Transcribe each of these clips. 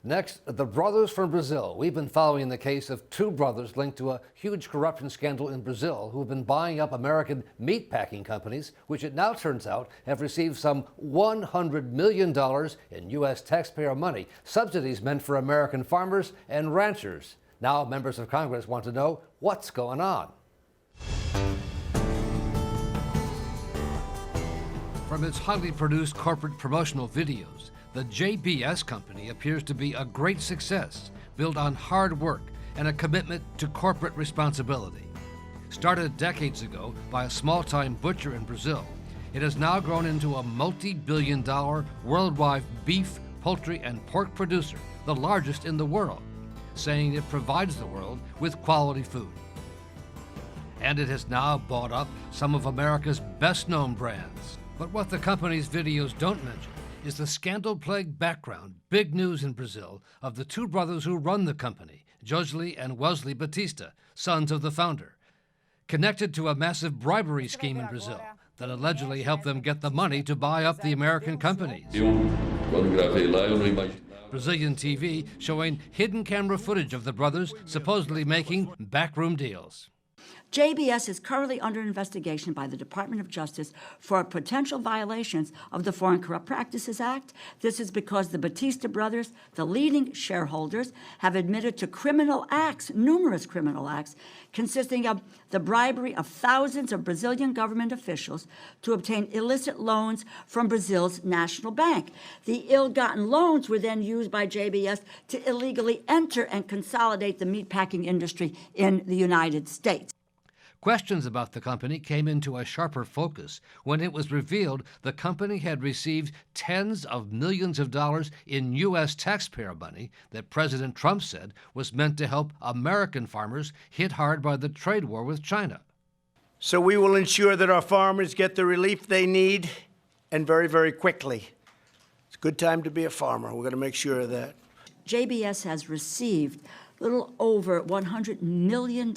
Next, the brothers from Brazil. We've been following the case of two brothers linked to a huge corruption scandal in Brazil who have been buying up American meatpacking companies, which it now turns out have received some $100 million in U.S. taxpayer money, subsidies meant for American farmers and ranchers. Now members of Congress want to know what's going on. From its highly produced corporate promotional videos, the JBS company appears to be a great success, built on hard work and a commitment to corporate responsibility. Started decades ago by a small-time butcher in Brazil, it has now grown into a multi-billion-dollar worldwide beef, poultry, and pork producer, the largest in the world, saying it provides the world with quality food. And it has now bought up some of America's best-known brands. But what the company's videos don't mention is the scandal-plagued background, big news in Brazil, of the two brothers who run the company, Josley and Wesley Batista, sons of the founder, connected to a massive bribery scheme in Brazil that allegedly helped them get the money to buy up the American companies. Brazilian TV showing hidden camera footage of the brothers supposedly making backroom deals. JBS is currently under investigation by the Department of Justice for potential violations of the Foreign Corrupt Practices Act. This is because the Batista brothers, the leading shareholders, have admitted to criminal acts, numerous criminal acts, consisting of the bribery of thousands of Brazilian government officials to obtain illicit loans from Brazil's national bank. The ill-gotten loans were then used by JBS to illegally enter and consolidate the meatpacking industry in the United States. Questions about the company came into a sharper focus when it was revealed the company had received tens of millions of dollars in U.S. taxpayer money that President Trump said was meant to help American farmers hit hard by the trade war with China. So we will ensure that our farmers get the relief they need, and very, very quickly. It's a good time to be a farmer. We're going to make sure of that. JBS has received a little over $100 million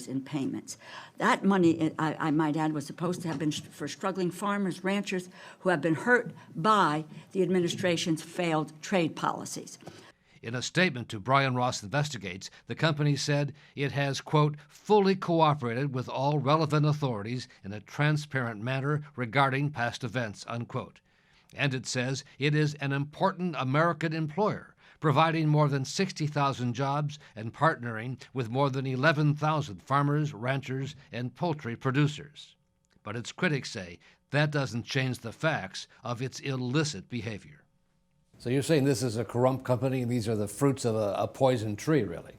in payments. That money, I might add, was supposed to have been for struggling farmers, ranchers who have been hurt by the administration's failed trade policies. In a statement to Brian Ross Investigates, the company said it has, quote, fully cooperated with all relevant authorities in a transparent manner regarding past events, unquote. And it says it is an important American employer, providing more than 60,000 jobs and partnering with more than 11,000 farmers, ranchers, and poultry producers. But its critics say that doesn't change the facts of its illicit behavior. So you're saying this is a corrupt company and these are the fruits of a poison tree, really?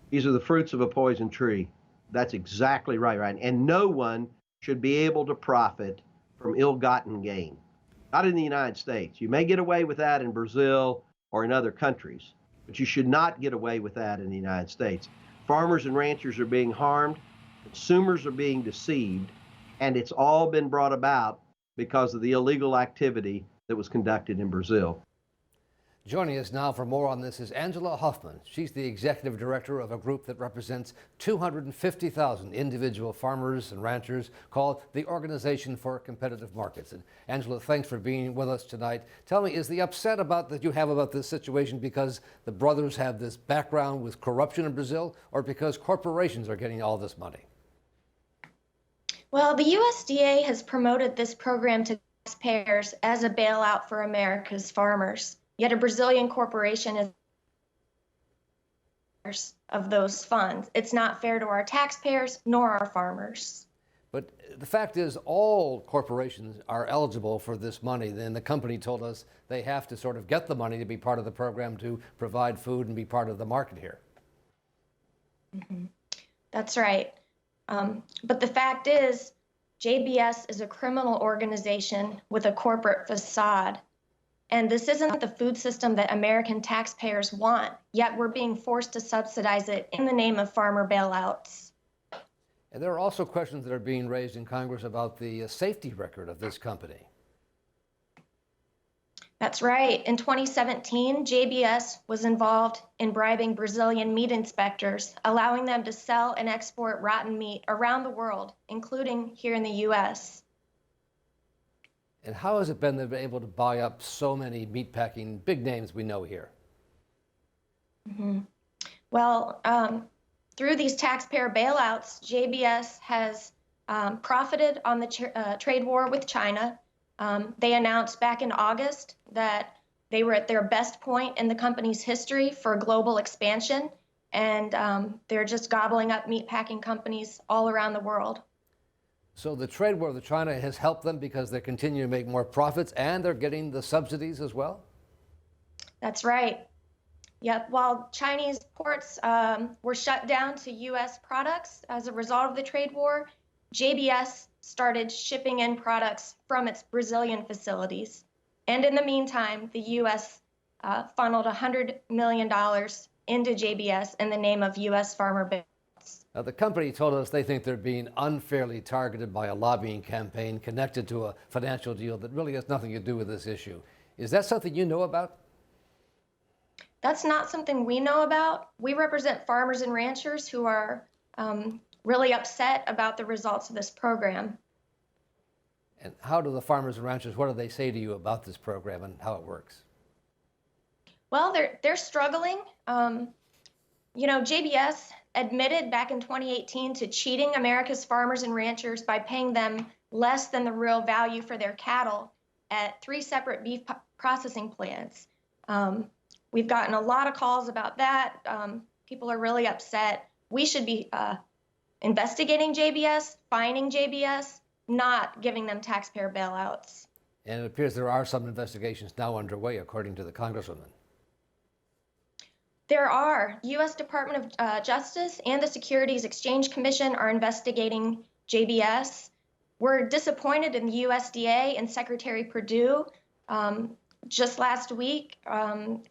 These are the fruits of a poison tree. That's exactly right, Ryan. And no one should be able to profit from ill-gotten gain. Not in the United States. You may get away with that in Brazil or in other countries, but you should not get away with that in the United States. Farmers and ranchers are being harmed, consumers are being deceived, and it's all been brought about because of the illegal activity that was conducted in Brazil. Joining us now for more on this is Angela Huffman. She's the executive director of a group that represents 250,000 individual farmers and ranchers called the Organization for Competitive Markets. And Angela, thanks for being with us tonight. Tell me, is the upset that you have about this situation because the brothers have this background with corruption in Brazil, or because corporations are getting all this money? Well, the USDA has promoted this program to taxpayers as a bailout for America's farmers. Yet a Brazilian corporation is of those funds. It's not fair to our taxpayers nor our farmers. But the fact is, all corporations are eligible for this money. Then the company told us they have to sort of get the money to be part of the program to provide food and be part of the market here. Mm-hmm. That's right. But the fact is, JBS is a criminal organization with a corporate facade. And this isn't the food system that American taxpayers want, yet we're being forced to subsidize it in the name of farmer bailouts. And there are also questions that are being raised in Congress about the safety record of this company. That's right. In 2017, JBS was involved in bribing Brazilian meat inspectors, allowing them to sell and export rotten meat around the world, including here in the U.S. And how has it been they've been able to buy up so many meatpacking big names we know here? Well, through these taxpayer bailouts, JBS has profited on the trade war with China. They announced back in August that they were at their best point in the company's history for global expansion, and they're just gobbling up meatpacking companies all around the world. So the trade war with China has helped them because they continue to make more profits and they're getting the subsidies as well? That's right. Yep, while Chinese ports were shut down to U.S. products as a result of the trade war, JBS started shipping in products from its Brazilian facilities. And in the meantime, the U.S. Funneled $100 million into JBS in the name of U.S. farmer bailouts. Now, the company told us they think they're being unfairly targeted by a lobbying campaign connected to a financial deal that really has nothing to do with this issue. Is that something you know about? That's not something we know about. We represent farmers and ranchers who are really upset about the results of this program. And how do the farmers and ranchers, what do they say to you about this program and how it works? Well, they're struggling. JBS admitted back in 2018 to cheating America's farmers and ranchers by paying them less than the real value for their cattle at 3 separate beef processing plants. We've gotten a lot of calls about that. People are really upset. We should be investigating JBS, fining JBS, not giving them taxpayer bailouts. And it appears there are some investigations now underway, according to the Congresswoman. There are. U.S. Department of Justice and the Securities Exchange Commission are investigating JBS. We're disappointed in the USDA and Secretary Perdue. Just last week,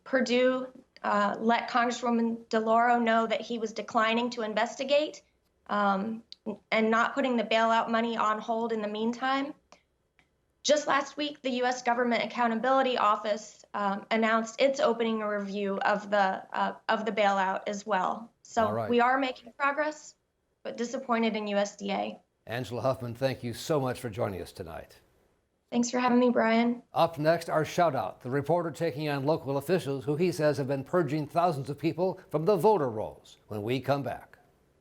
Perdue let Congresswoman DeLauro know that he was declining to investigate and not putting the bailout money on hold in the meantime. Just last week, the U.S. Government Accountability Office announced its opening a review of the bailout as well. So we are making progress, but disappointed in USDA. Angela Huffman, thank you so much for joining us tonight. Thanks for having me, Brian. Up next, our shout out, the reporter taking on local officials who he says have been purging thousands of people from the voter rolls when we come back.